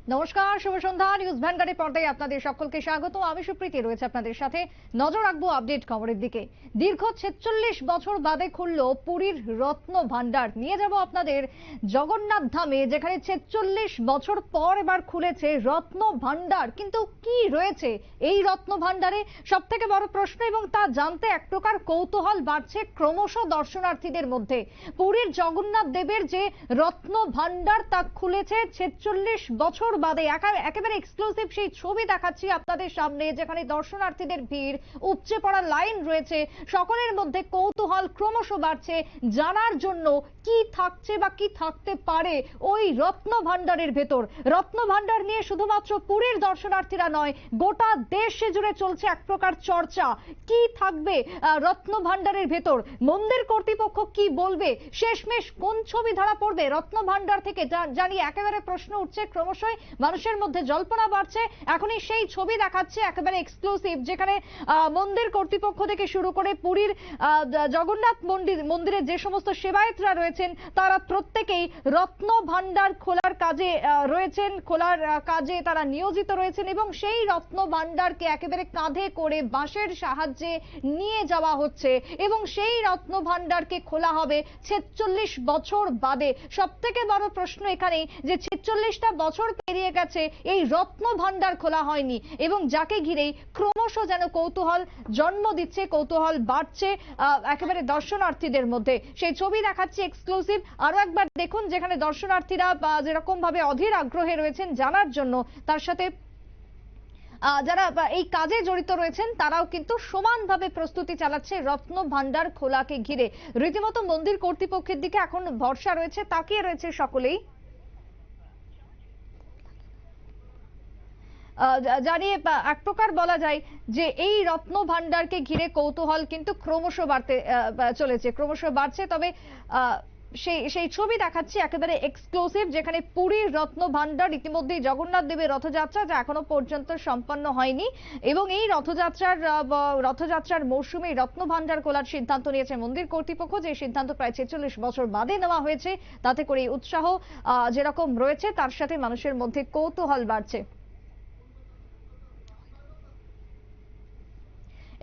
নমস্কার, শুভ সন্ধ্যা। নিউজ ভ্যানগার্ডের পর্দায় আপনাদের সকলকে স্বাগত। আমি সুপ্রীতি রয়েছে আপনাদের সাথে। নজর রাখবো আপডেট খবরের দিকে। দীর্ঘ ৪৬ বছর বাদে খুলল পুরীর রত্ন ভান্ডার। নিয়ে যাব আপনাদের জগন্নাথ ধামে, যেখানে ৪৬ বছর পর এবার খুলেছে রত্ন ভান্ডার। কিন্তু কি রয়েছে এই রত্ন ভান্ডারে, সব থেকে বড় প্রশ্ন, এবং তা জানতে এক প্রকার কৌতূহল বাড়ছে ক্রমশ দর্শনার্থীদের মধ্যে। পুরীর জগন্নাথ দেবের যে রত্ন ভান্ডার তা খুলেছে ৪৬ বছর বাদে। একেবারে এক্সক্লুসিভ সেই ছবি দেখাচ্ছি আপনাদের সামনে, যেখানে দর্শনার্থীদের ভিড়, উপচে পড়া লাইন রয়েছে। সকলের মধ্যে কৌতূহল ক্রমশ বাড়ছে জানার জন্য কি থাকছে বা কি থাকতে পারে ওই রত্ন ভান্ডারের ভেতর। রত্ন ভান্ডার নিয়ে শুধুমাত্র পুরীর দর্শনার্থীরা নয়, গোটা দেশে জুড়ে চলছে এক প্রকার চর্চা। কি থাকবে রত্ন ভান্ডারের ভেতর, মন্দির কর্তৃপক্ষ কি বলবে, শেষমেশ কোন ছবি ধরা পড়বে রত্ন ভান্ডার থেকে, জানিয়ে একেবারে প্রশ্ন উঠছে। ক্রমশই মানুষের মধ্যে জল্পনা বাড়ছে। এখনই সেই ছবি দেখাচ্ছে একেবারে এক্সক্লুসিভ, যেখানে মন্দির কর্তৃপক্ষ থেকে শুরু করে পুরীর জগন্নাথ মন্দিরের যে সমস্ত সেবায়েতরা রয়েছেন তারা প্রত্যেকেই রত্ন ভান্ডার খোলার কাজে রয়েছেন, খোলার কাজে তারা নিয়োজিত রয়েছেন। এবং সেই রত্ন ভান্ডারকে একেবারে কাঁধে করে বাঁশের সাহায্যে নিয়ে যাওয়া হচ্ছে, এবং সেই রত্ন ভান্ডারকে খোলা হবে ৪৬ বছর বাদে। সব থেকে বড় প্রশ্ন এখানে যে ৪৬টা বছর পেরিয়ে গেছে, এই রত্ন ভান্ডার খোলা হয়নি, এবং যাকে ঘিরেই ক্রমশ যেন কৌতূহল জন্ম দিচ্ছে, কৌতূহল বাড়ছে একেবারে দর্শনার্থীদের মধ্যে। সেই ছবি দেখাচ্ছি এক্সক্লুসিভ, আরো একবার দেখুন, যেখানে দর্শনার্থীরা যেরকম ভাবে অধীর আগ্রহে রয়েছেন জানার জন্য, তার সাথে যারা এই কাজে জড়িত রয়েছেন তারাও কিন্তু সমানভাবে প্রস্তুতি চালাচ্ছে রত্ন ভান্ডার খোলাকে ঘিরে। রীতিমতো মন্দির কর্তৃপক্ষের দিকে এখন ভরসা রয়েছে, তাকিয়ে রয়েছে সকলেই। জানিয়ে এক প্রকার বলা যায় যে এই রত্ন ভান্ডারকে ঘিরে কৌতূহল কিন্তু ক্রমশ বাড়তে চলেছে, ক্রমশ বাড়ছে। তবে সেই ছবি দেখাচ্ছি একেবারে এক্সক্লুসিভ, যেখানে পুরীর রত্ন ভান্ডার ইতিমধ্যেই জগন্নাথ দেবের রথযাত্রা, যা এখনো পর্যন্ত সম্পন্ন হয়নি, এবং এই রথযাত্রার মৌসুমে রত্ন ভান্ডার খোলার সিদ্ধান্ত নিয়েছে মন্দির কর্তৃপক্ষ। যে সিদ্ধান্ত প্রায় ৪৬ বছর বাদে নেওয়া হয়েছে, তাতে করে উৎসাহ যেরকম রয়েছে তার সাথে মানুষের মধ্যে কৌতূহল বাড়ছে।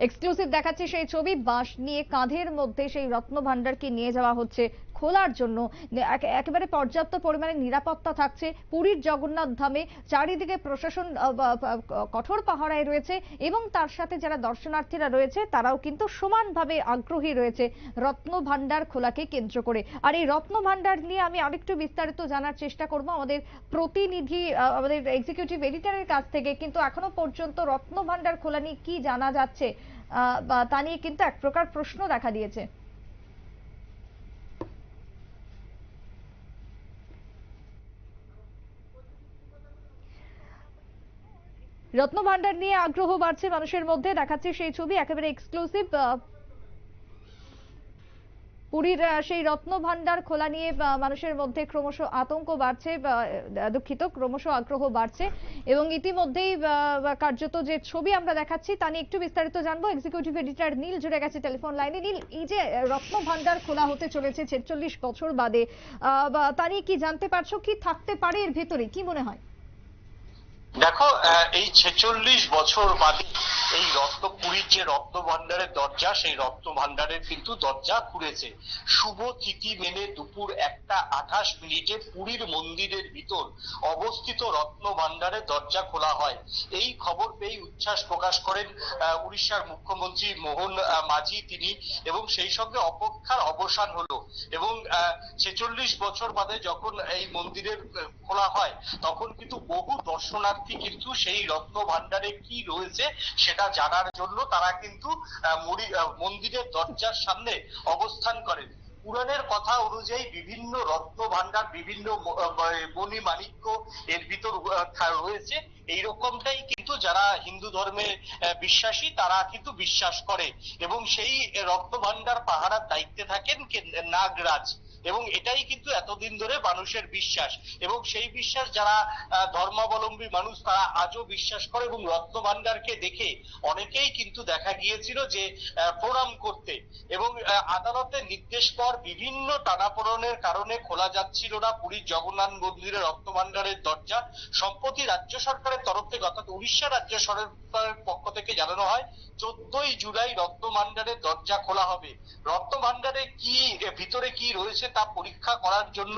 এক্সক্লুসিভ দেখাচ্ছে সেই ছবি, বাঁশ নিয়ে কাঁধের মধ্যে সেই রত্ন ভান্ডারকে নিয়ে যাওয়া হচ্ছে খোলার জন্য। একেবারে পর্যাপ্ত পরিমাণে নিরাপত্তা থাকছে পুরীর জগন্নাথ ধামে, চারিদিকে প্রশাসন কঠোর পাহারায় রয়েছে, এবং তার সাথে যারা দর্শনার্থীরা রয়েছে তারাও কিন্তু সমানভাবে আগ্রহী রয়েছে রত্ন ভান্ডার খোলাকে কেন্দ্র করে। আর এই রত্ন ভান্ডার নিয়ে আমি আরেকটু বিস্তারিত জানার চেষ্টা করব আমাদের প্রতিনিধি, আমাদের এক্সিকিউটিভ এডিটরের কাছ থেকে। কিন্তু এখনো পর্যন্ত রত্ন ভান্ডার খোলা নিয়ে কি জানা যাচ্ছে বা তা নিয়ে কিন্তু এক প্রকার প্রশ্ন দেখা দিয়েছে। রত্ন ভান্ডার নিয়ে আগ্রহ বাড়ছে মানুষের মধ্যে, দেখাচ্ছে সেই ছবি একেবারে এক্সক্লুসিভ। পুরীর সেই রত্ন ভান্ডার খোলা নিয়ে মানুষের মধ্যে ক্রমশ আতঙ্ক বাড়ছে, দুঃখিত, ক্রমশ আগ্রহ বাড়ছে। এবং ইতিমধ্যেই কার্যত যে ছবি আমরা দেখাচ্ছি তা নিয়ে একটু বিস্তারিত জানবো। এক্সিকিউটিভ এডিটর নীল জুড়ে গেছে টেলিফোন লাইনে। নীল, এই যে রত্ন ভান্ডার খোলা হতে চলেছে ৪৬ বছর বাদে, তা নিয়ে কি জানতে পারছো, কি থাকতে পারে এর ভেতরে, কি মনে হয়? দেখো, এই ৪৬ বছর বাদে এই পুরীর যে রত্ন ভান্ডারের দরজা, সেই রত্ন ভান্ডারের কিন্তু দরজা খুলেছে। শুভ তিথি মেনে দুপুর ১টা ২৮ পুরীর মন্দিরের ভিতর অবস্থিত রত্ন ভান্ডারের দরজা খোলা হয়। এই খবর পেয়ে উচ্ছ্বাস প্রকাশ করেন উড়িষ্যার মুখ্যমন্ত্রী মোহন মাঝি তিনি, এবং সেই সঙ্গে অপেক্ষার অবসান হলো। এবং ৪৬ বছর বাদে যখন এই মন্দিরের খোলা হয়, তখন কিন্তু বহু দর্শনার্থী কিন্তু সেই রত্ন ভান্ডারে কি রয়েছে সেটা জানার জন্য তারা কিন্তু মন্দিরের দরজার সামনে অবস্থান করেন। পুরাণের কথা অনুযায়ী বিভিন্ন রত্ন ভান্ডার, বিভিন্ন মণি মাণিক্য এর ভিতর রয়েছে। এইরকমটাই কিন্তু যারা হিন্দু ধর্মে বিশ্বাসী তারা কিন্তু বিশ্বাস করে, এবং সেই রত্ন ভান্ডার পাহারার দায়িত্বে থাকেন নাগরাজ। এবং এটাই কিন্তু এতদিন ধরে মানুষের বিশ্বাস, এবং সেই বিশ্বাস যারা ধর্মাবলম্বী মানুষ তারা আজও বিশ্বাস করে, এবং রত্ন ভান্ডারকে দেখে অনেকেই কিন্তু দেখা গিয়েছিল যে প্রণাম করতে, এবং আদালতের নির্দেশ পর বিভিন্ন টানাপোড়েনের কারণে খোলা যাচ্ছিল না পুরীর জগন্নাথ মন্দিরের রত্ন ভান্ডারের দরজা। সম্প্রতি রাজ্য সরকারের তরফ থেকে অর্থাৎ উড়িষ্যা রাজ্য সরকারের পক্ষ থেকে জানানো হয় 14ই জুলাই রত্ন ভান্ডারের দরজা খোলা হবে। রত্ন ভান্ডারে কি ভিতরে কি রয়েছে তা পরীক্ষা করার জন্য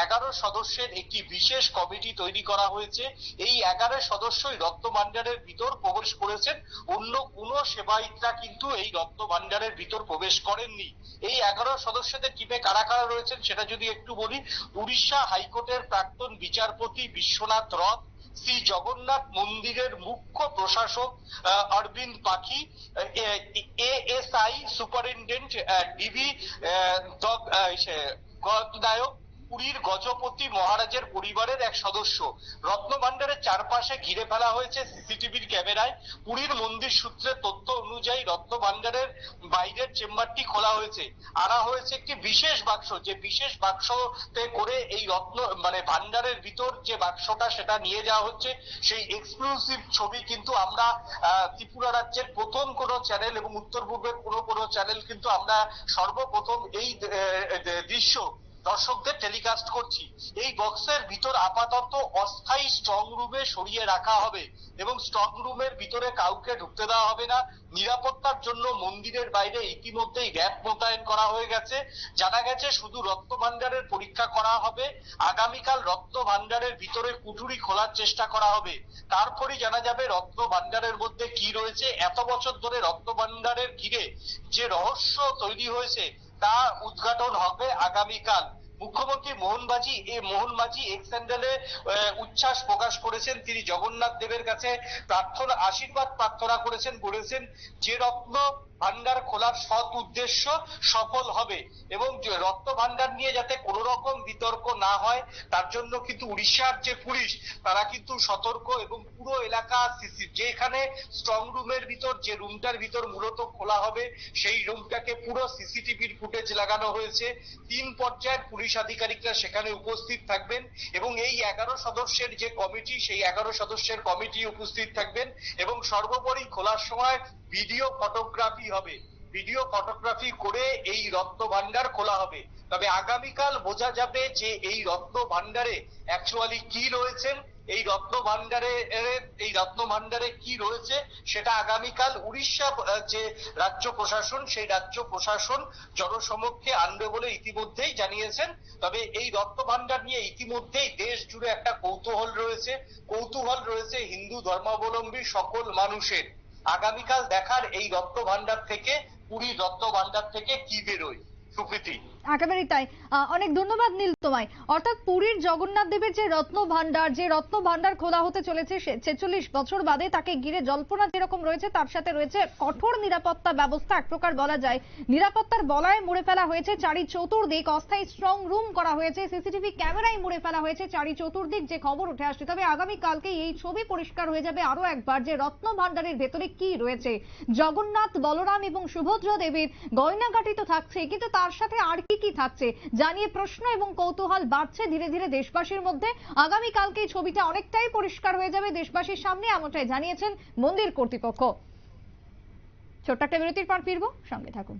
11 সদস্যের একটি বিশেষ কমিটি তৈরি করা হয়েছে। এই 11 সদস্যই রত্ন ভান্ডারের ভিতর প্রবেশ করেছেন, অন্য কোনো সেবায়িতরা কিন্তু এই রত্ন ভান্ডারের ভিতর প্রবেশ করেননি। এই 11 সদস্যদের টিমে কারা কারা রয়েছেন সেটা যদি একটু বলি, উড়িষ্যা হাইকোর্টের প্রাক্তন বিচারপতি বিশ্বনাথ রথ, শ্রী জগন্নাথ মন্দিরের মুখ্য প্রশাসক অরবিন্দ পাখি, এএসআই সুপারিনটেন্ডেন্ট ডিবি গদনায়ক, পুরীর গজপতি মহারাজের পরিবারের এক সদস্য। রত্ন ভান্ডারের চারপাশে ঘিরে ফেলা হয়েছে সিসিটিভির ক্যামেরায়। পুরীর মন্দির সূত্রে তথ্য অনুযায়ী রত্ন ভান্ডারের বাইরের চেম্বারটি খোলা হয়েছে, আনা হয়েছে একটি বিশেষ বাক্স, যে বিশেষ বাক্সতে করে এই রত্ন ভান্ডারের ভিতর যে বাক্সটা সেটা নিয়ে যাওয়া হচ্ছে। সেই এক্সক্লুসিভ ছবি কিন্তু আমরা ত্রিপুরা রাজ্যের প্রথম কোন চ্যানেল এবং উত্তর পূর্বের কোনো চ্যানেল কিন্তু আমরা সর্বপ্রথম এই দৃশ্য দর্শকদের টেলিকাস্ট করছি। এই বক্সের ভিতর আপাতত অস্থায়ী স্ট্রং রুমে সরিয়ে রাখা হবে, এবং স্ট্রং রুমের ভিতরে কাউকে ঢুকতে দেওয়া হবে না। নিরাপত্তার জন্য মন্দিরের বাইরে ইতিমধ্যেই র্যাব মোতায়েন করা হয়ে গেছে। জানা গেছে শুধু রত্ন ভান্ডারের পরীক্ষা করা হবে, আগামীকাল রত্ন ভান্ডারের ভিতরে কুঠুরি খোলার চেষ্টা করা হবে, তারপরই জানা যাবে রত্ন ভান্ডারের মধ্যে কি রয়েছে। এত বছর ধরে রত্ন ভান্ডারের ঘিরে যে রহস্য তৈরি হয়েছে তা উদ্ঘাটন হবে আগামীকাল। মুখ্যমন্ত্রী মোহন মাঝি এক্স হ্যান্ডেলে উচ্ছ্বাস প্রকাশ করেছেন। তিনি জগন্নাথ দেবের কাছে আশীর্বাদ প্রার্থনা করেছেন, বলেছেন যে রত্ন ভান্ডার খোলার সৎ উদ্দেশ্য সফল হবে, এবং রত্ন ভান্ডার নিয়ে যাতে কোনো রকম বিতর্ক না হয় তার জন্য কিন্তু উড়িষ্যার যে পুলিশ তারা কিন্তু সতর্ক, এবং পুরো এলাকা যেখানে স্ট্রং রুমের ভিতর যে রুমটার ভিতর মূলত খোলা হবে সেই রুমটাকে পুরো সিসিটিভির ফুটেজ লাগানো হয়েছে। 3 পর্যায়ের পুলিশ আধিকারিকরা সেখানে উপস্থিত থাকবেন, এবং এই 11 সদস্যের যে কমিটি সেই 11 সদস্যের কমিটি উপস্থিত থাকবেন, এবং সর্বোপরি খোলার সময় ভিডিও ফটোগ্রাফি হবে। ভিডিও ফটোগ্রাফি করে এই রত্ন ভান্ডার খোলা হবে। তবে আগামীকাল বোঝা যাবে যে এই রত্ন ভান্ডারে অ্যাকচুয়ালি কি রয়েছেন, এই রত্ন ভান্ডারে কি রয়েছে সেটা আগামীকাল উড়িষ্যা যে রাজ্য প্রশাসন সেই রাজ্য প্রশাসন জনসমক্ষে আনবে বলে ইতিমধ্যেই জানিয়েছেন। তবে এই রত্ন ভান্ডার নিয়ে ইতিমধ্যেই দেশ জুড়ে একটা কৌতূহল রয়েছে হিন্দু ধর্মাবলম্বী সকল মানুষের। আগামীকাল দেখার এই রত্ন ভান্ডার থেকে, পুরীর রত্ন ভান্ডার থেকে কি বেরোয়। সুপ্রীতি, একেবারেই তাই। অনেক ধন্যবাদ নীল তোমায়। অর্থাৎ পুরীর জগন্নাথ দেবের যে রত্ন ভান্ডার খোলা হতে চলেছে 46 বছর বাদে, তাকে ঘিরে জল্পনা যেরকম রয়েছে তার সাথে রয়েছে কঠোর নিরাপত্তা ব্যবস্থা। এক প্রকার বলা যায় নিরাপত্তার বলয়ে মুড়ে ফেলা হয়েছে চারি চতুর্দিক, অস্থায়ী স্ট্রং রুম করা হয়েছে, সিসিটিভি ক্যামেরায় মুড়ে ফেলা হয়েছে চারি চতুর্দিক যে খবর উঠে আসছে। তবে আগামীকালকে এই ছবি পরিষ্কার হয়ে যাবে আরো একবার যে রত্ন ভান্ডারের ভেতরে কি রয়েছে। জগন্নাথ, বলরাম এবং সুভদ্রা দেবীর গয়নাগাটি তো থাকছে, কিন্তু তার সাথে আর কি থাকছে জানিয়ে প্রশ্ন এবং কৌতূহল বাড়ছে ধীরে ধীরে দেশবাসীর মধ্যে। আগামীকালকে এই ছবিটা অনেকটাই পরিষ্কার হয়ে যাবে দেশবাসীর সামনে, এমনটাই জানিয়েছেন মন্দির কর্তৃপক্ষ। ছোট্ট একটা বিরতির পর ফিরবো, সঙ্গে থাকুন।